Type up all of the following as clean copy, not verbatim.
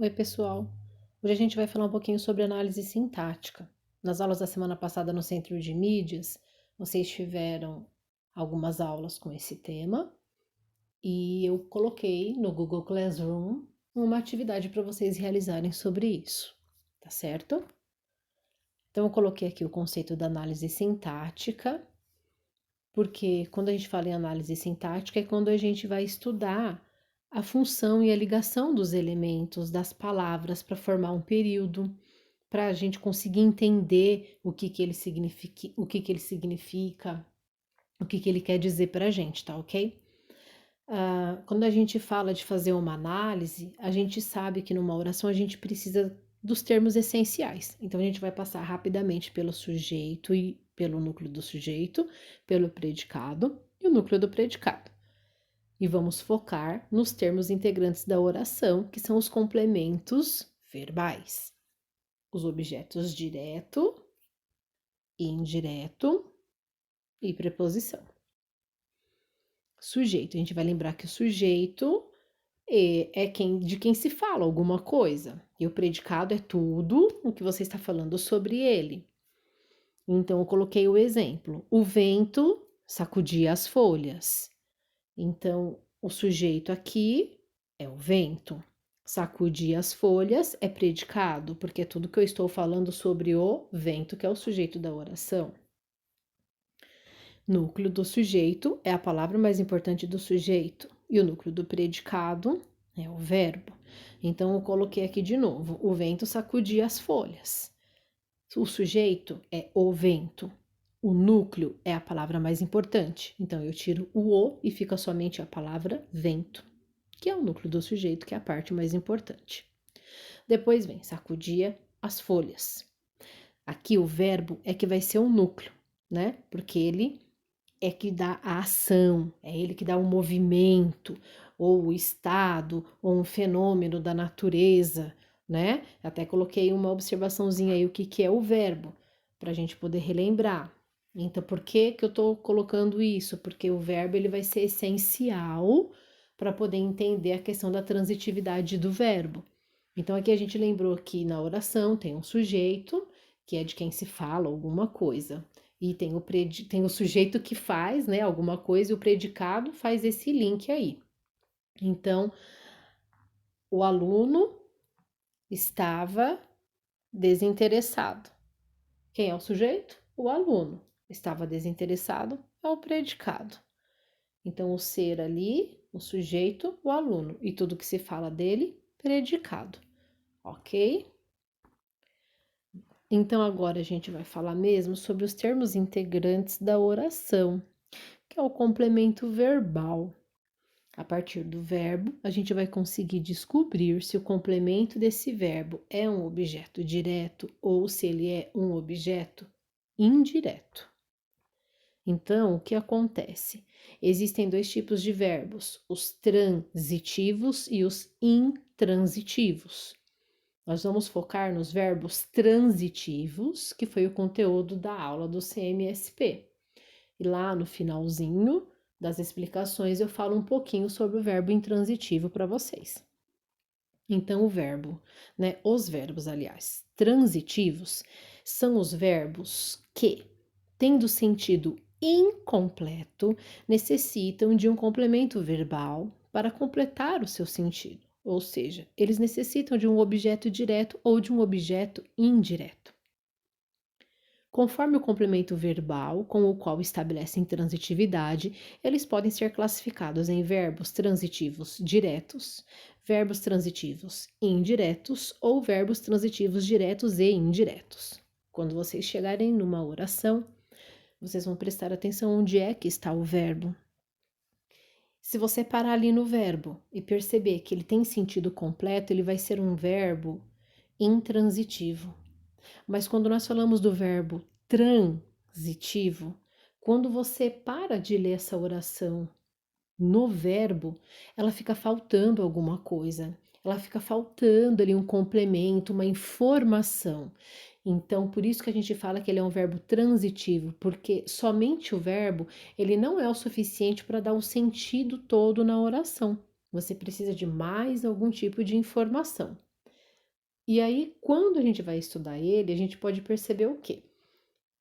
Oi, pessoal. Hoje a gente vai falar um pouquinho sobre análise sintática. Nas aulas da semana passada no Centro de Mídias, vocês tiveram algumas aulas com esse tema e eu coloquei no Google Classroom uma atividade para vocês realizarem sobre isso, tá certo? Então, eu coloquei aqui o conceito da análise sintática, porque quando a gente fala em análise sintática é quando a gente vai estudar a função e a ligação dos elementos das palavras para formar um período, para a gente conseguir entender o que ele significa, o que ele quer dizer para a gente, tá ok? Quando a gente fala de fazer uma análise, a gente sabe que numa oração a gente precisa dos termos essenciais. Então a gente vai passar rapidamente pelo sujeito e pelo núcleo do sujeito, pelo predicado e o núcleo do predicado. E vamos focar nos termos integrantes da oração, que são os complementos verbais. Os objetos direto, indireto e preposição. Sujeito, a gente vai lembrar que o sujeito de quem se fala alguma coisa, e o predicado é tudo o que você está falando sobre ele. Então, eu coloquei o exemplo: o vento sacudia as folhas. Então, o sujeito aqui é o vento. Sacudir as folhas é predicado, porque é tudo que eu estou falando sobre o vento, que é o sujeito da oração. Núcleo do sujeito é a palavra mais importante do sujeito, e o núcleo do predicado é o verbo. Então, eu coloquei aqui de novo: o vento sacudia as folhas. O sujeito é o vento. O núcleo é a palavra mais importante. Então, eu tiro o e fica somente a palavra vento, que é o núcleo do sujeito, que é a parte mais importante. Depois vem sacudia as folhas. Aqui o verbo é que vai ser o núcleo, né? Porque ele é que dá a ação, é ele que dá o movimento, ou o estado, ou um fenômeno da natureza, né? Até coloquei uma observaçãozinha aí, o que é o verbo, para a gente poder relembrar. Então, por que eu estou colocando isso? Porque o verbo ele vai ser essencial para poder entender a questão da transitividade do verbo. Então, aqui a gente lembrou que na oração tem um sujeito, que é de quem se fala alguma coisa. E tem o sujeito que faz, né, alguma coisa, e o predicado faz esse link aí. Então, o aluno estava desinteressado. Quem é o sujeito? O aluno. Estava desinteressado é o predicado. Então, o ser ali, o sujeito, o aluno. E tudo que se fala dele, predicado. Ok? Então, agora a gente vai falar mesmo sobre os termos integrantes da oração, que é o complemento verbal. A partir do verbo, a gente vai conseguir descobrir se o complemento desse verbo é um objeto direto ou se ele é um objeto indireto. Então, o que acontece? Existem dois tipos de verbos, os transitivos e os intransitivos. Nós vamos focar nos verbos transitivos, que foi o conteúdo da aula do CMSP. E lá no finalzinho das explicações eu falo um pouquinho sobre o verbo intransitivo para vocês. Então, os verbos, aliás, transitivos são os verbos que, tendo sentido incompleto, necessitam de um complemento verbal para completar o seu sentido. Ou seja, eles necessitam de um objeto direto ou de um objeto indireto. Conforme o complemento verbal com o qual estabelecem transitividade, eles podem ser classificados em verbos transitivos diretos, verbos transitivos indiretos ou verbos transitivos diretos e indiretos. Quando vocês chegarem numa oração, vocês vão prestar atenção onde é que está o verbo. Se você parar ali no verbo e perceber que ele tem sentido completo, ele vai ser um verbo intransitivo. Mas quando nós falamos do verbo transitivo, quando você para de ler essa oração no verbo, ela fica faltando alguma coisa. Ela fica faltando ali um complemento, uma informação. Então, por isso que a gente fala que ele é um verbo transitivo, porque somente o verbo, ele não é o suficiente para dar o sentido todo na oração. Você precisa de mais algum tipo de informação. E aí, quando a gente vai estudar ele, a gente pode perceber o quê?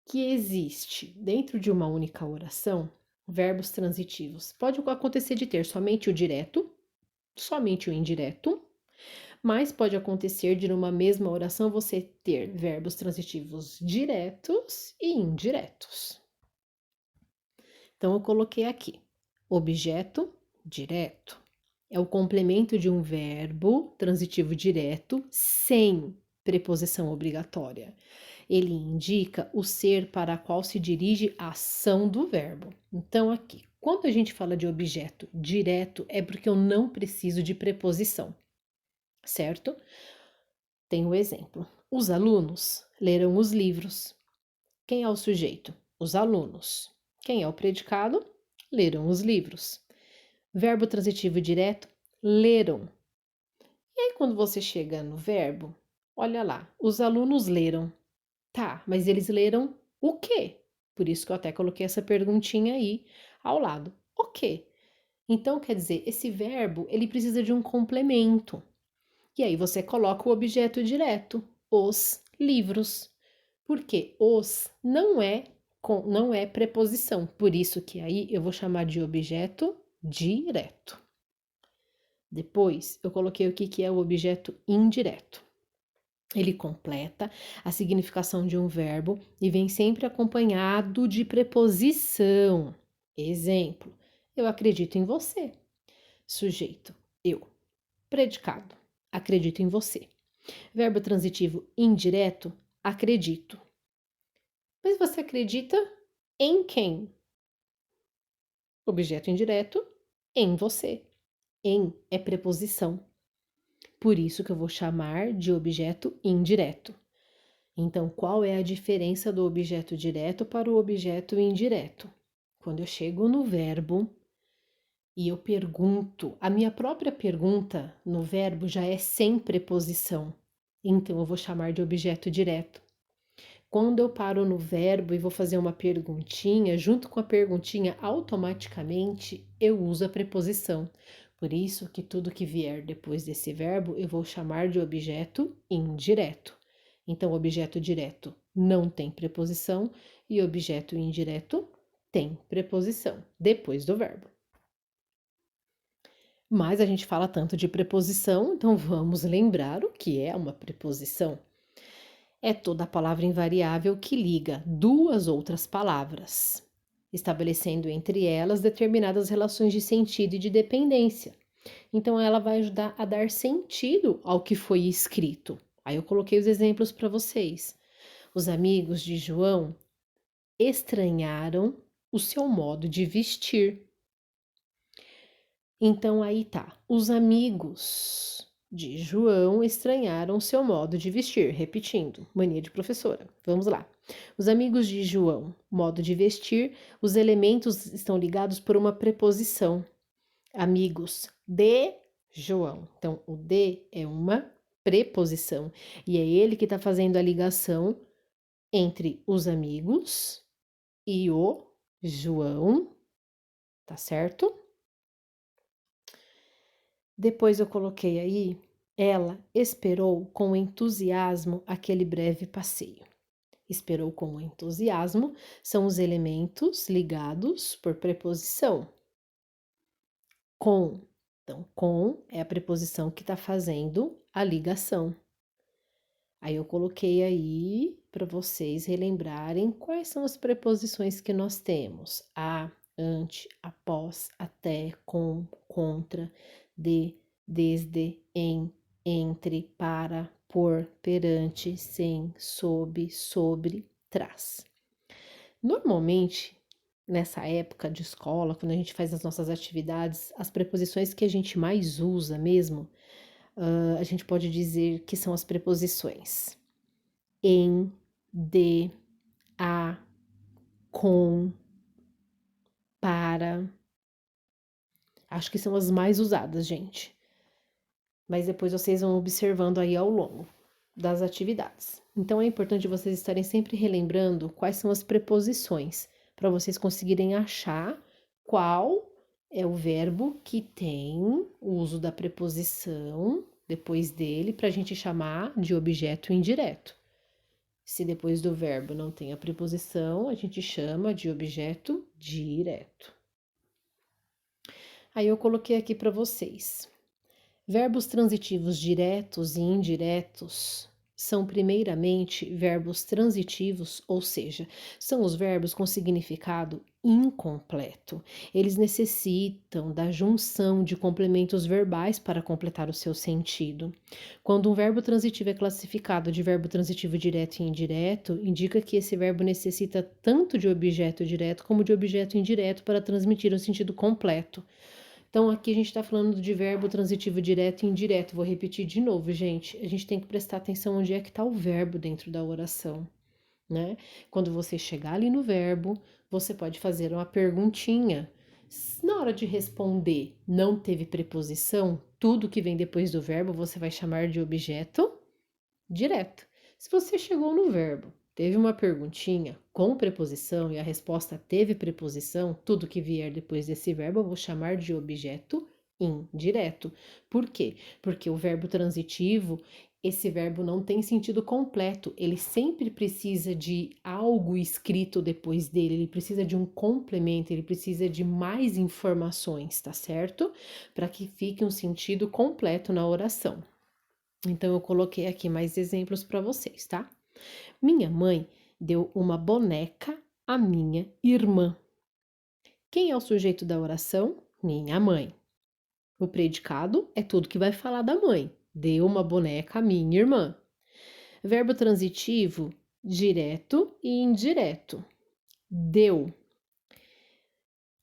Que existe dentro de uma única oração verbos transitivos. Pode acontecer de ter somente o direto, somente o indireto, mas pode acontecer de numa mesma oração você ter verbos transitivos diretos e indiretos. Então eu coloquei aqui: objeto direto é o complemento de um verbo transitivo direto sem preposição obrigatória. Ele indica o ser para qual se dirige a ação do verbo. Então, aqui, quando a gente fala de objeto direto, é porque eu não preciso de preposição, certo? Tem o exemplo: os alunos leram os livros. Quem é o sujeito? Os alunos. Quem é o predicado? Leram os livros. Verbo transitivo direto: leram. E aí, quando você chega no verbo, olha lá, os alunos leram. Tá, mas eles leram o quê? Por isso que eu até coloquei essa perguntinha aí ao lado. O quê? Então, quer dizer, esse verbo, ele precisa de um complemento. E aí você coloca o objeto direto, os livros. Porque os não é preposição. Por isso que aí eu vou chamar de objeto direto. Depois, eu coloquei o que é o objeto indireto. Ele completa a significação de um verbo e vem sempre acompanhado de preposição. Exemplo: eu acredito em você. Sujeito: eu. Predicado: acredito em você. Verbo transitivo indireto: acredito. Mas você acredita em quem? Objeto indireto: em você. Em é preposição. Por isso que eu vou chamar de objeto indireto. Então, qual é a diferença do objeto direto para o objeto indireto? Quando eu chego no verbo e eu pergunto, a minha própria pergunta no verbo já é sem preposição. Então, eu vou chamar de objeto direto. Quando eu paro no verbo e vou fazer uma perguntinha, junto com a perguntinha, automaticamente eu uso a preposição. Por isso que tudo que vier depois desse verbo, eu vou chamar de objeto indireto. Então, objeto direto não tem preposição e objeto indireto tem preposição depois do verbo. Mas a gente fala tanto de preposição, então vamos lembrar o que é uma preposição. É toda palavra invariável que liga duas outras palavras, estabelecendo entre elas determinadas relações de sentido e de dependência. Então, ela vai ajudar a dar sentido ao que foi escrito. Aí eu coloquei os exemplos para vocês. Os amigos de João estranharam o seu modo de vestir. Então, aí tá. Os amigos de João estranharam seu modo de vestir. Repetindo, mania de professora. Vamos lá. Os amigos de João, modo de vestir, os elementos estão ligados por uma preposição. Amigos de João. Então, o de é uma preposição. E é ele que está fazendo a ligação entre os amigos e o João. Tá certo? Depois eu coloquei aí, ela esperou com entusiasmo aquele breve passeio. Esperou com entusiasmo são os elementos ligados por preposição. Com. Então, com é a preposição que está fazendo a ligação. Aí eu coloquei aí para vocês relembrarem quais são as preposições que nós temos: a, ante, após, até, com, contra, de, desde, em, entre, para, por, perante, sem, sob, sobre, trás. Normalmente, nessa época de escola, quando a gente faz as nossas atividades, as preposições que a gente mais usa mesmo, a gente pode dizer que são as preposições em, de, a, com, para. Acho que são as mais usadas, gente. Mas depois vocês vão observando aí ao longo das atividades. Então é importante vocês estarem sempre relembrando quais são as preposições, para vocês conseguirem achar qual é o verbo que tem o uso da preposição depois dele para a gente chamar de objeto indireto. Se depois do verbo não tem a preposição, a gente chama de objeto direto. Aí eu coloquei aqui para vocês. Verbos transitivos diretos e indiretos são, primeiramente, verbos transitivos, ou seja, são os verbos com significado incompleto. Eles necessitam da junção de complementos verbais para completar o seu sentido. Quando um verbo transitivo é classificado de verbo transitivo direto e indireto, indica que esse verbo necessita tanto de objeto direto como de objeto indireto para transmitir o sentido completo. Então, aqui a gente está falando de verbo transitivo direto e indireto. Vou repetir de novo, gente. A gente tem que prestar atenção onde é que está o verbo dentro da oração, né? Quando você chegar ali no verbo, você pode fazer uma perguntinha. Na hora de responder, não teve preposição, tudo que vem depois do verbo você vai chamar de objeto direto. Se você chegou no verbo, teve uma perguntinha com preposição e a resposta teve preposição, tudo que vier depois desse verbo eu vou chamar de objeto indireto. Por quê? Porque o verbo transitivo, esse verbo não tem sentido completo, ele sempre precisa de algo escrito depois dele, ele precisa de um complemento, ele precisa de mais informações, tá certo? Para que fique um sentido completo na oração. Então, eu coloquei aqui mais exemplos para vocês, tá? Minha mãe deu uma boneca à minha irmã. Quem é o sujeito da oração? Minha mãe. O predicado é tudo que vai falar da mãe. Deu uma boneca à minha irmã. Verbo transitivo, direto e indireto. Deu.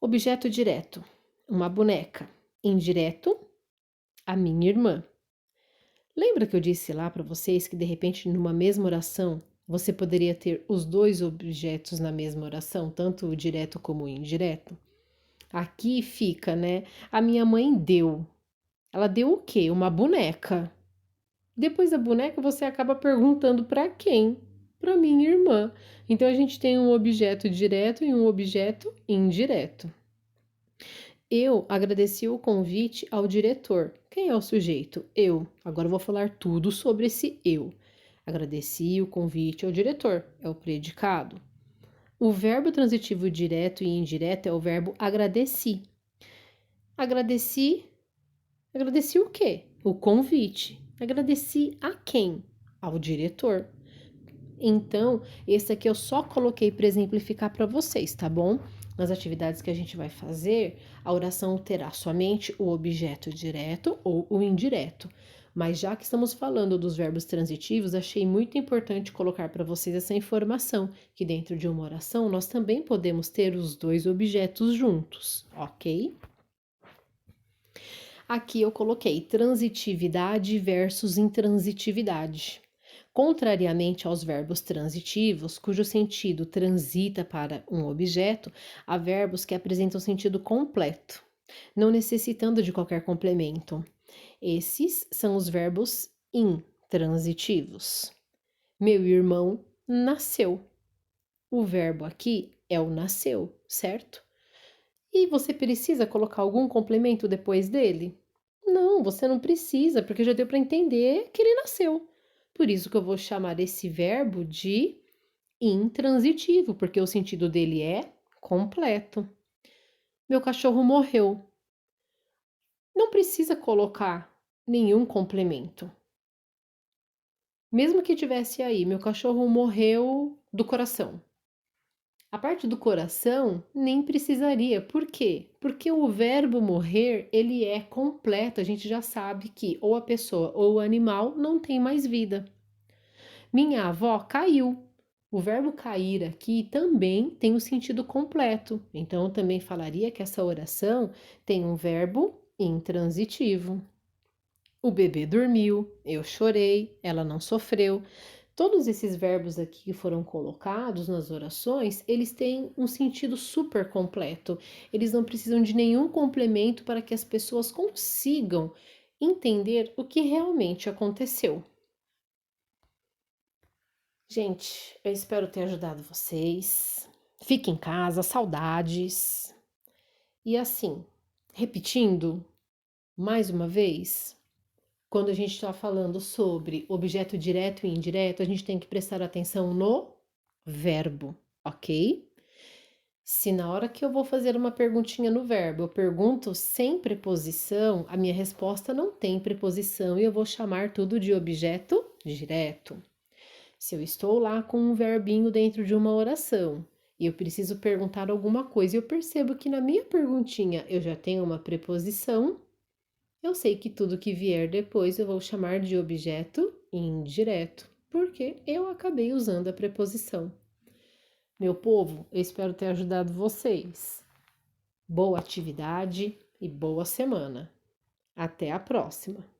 Objeto direto, uma boneca. Indireto, a minha irmã. Lembra que eu disse lá para vocês que de repente numa mesma oração você poderia ter os dois objetos na mesma oração, tanto o direto como o indireto? Aqui fica, né? A minha mãe deu. Ela deu o quê? Uma boneca. Depois da boneca você acaba perguntando para quem? Para minha irmã. Então a gente tem um objeto direto e um objeto indireto. Eu agradeci o convite ao diretor. Quem é o sujeito? Eu. Agora eu vou falar tudo sobre esse eu. Agradeci o convite ao diretor, é o predicado. O verbo transitivo direto e indireto é o verbo agradeci. Agradeci. Agradeci o quê? O convite. Agradeci a quem? Ao diretor. Então, esse aqui eu só coloquei para exemplificar para vocês, tá bom? Nas atividades que a gente vai fazer, a oração terá somente o objeto direto ou o indireto. Mas já que estamos falando dos verbos transitivos, achei muito importante colocar para vocês essa informação, que dentro de uma oração nós também podemos ter os dois objetos juntos, ok? Aqui eu coloquei transitividade versus intransitividade. Contrariamente aos verbos transitivos, cujo sentido transita para um objeto, há verbos que apresentam sentido completo, não necessitando de qualquer complemento. Esses são os verbos intransitivos. Meu irmão nasceu. O verbo aqui é o nasceu, certo? E você precisa colocar algum complemento depois dele? Não, você não precisa, porque já deu para entender que ele nasceu. Por isso que eu vou chamar esse verbo de intransitivo, porque o sentido dele é completo. Meu cachorro morreu. Não precisa colocar nenhum complemento. Mesmo que tivesse aí, meu cachorro morreu do coração. A parte do coração nem precisaria. Por quê? Porque o verbo morrer, ele é completo. A gente já sabe que ou a pessoa ou o animal não tem mais vida. Minha avó caiu. O verbo cair aqui também tem o sentido completo. Então, eu também falaria que essa oração tem um verbo intransitivo. O bebê dormiu, eu chorei, ela não sofreu. Todos esses verbos aqui que foram colocados nas orações, eles têm um sentido super completo. Eles não precisam de nenhum complemento para que as pessoas consigam entender o que realmente aconteceu. Gente, eu espero ter ajudado vocês. Fiquem em casa, saudades. E assim, repetindo mais uma vez, Quando a gente está falando sobre objeto direto e indireto, a gente tem que prestar atenção no verbo, ok? Se na hora que eu vou fazer uma perguntinha no verbo, eu pergunto sem preposição, a minha resposta não tem preposição e eu vou chamar tudo de objeto direto. Se eu estou lá com um verbinho dentro de uma oração e eu preciso perguntar alguma coisa e eu percebo que na minha perguntinha eu já tenho uma preposição, eu sei que tudo que vier depois eu vou chamar de objeto indireto, porque eu acabei usando a preposição. Meu povo, eu espero ter ajudado vocês. Boa atividade e boa semana. Até a próxima!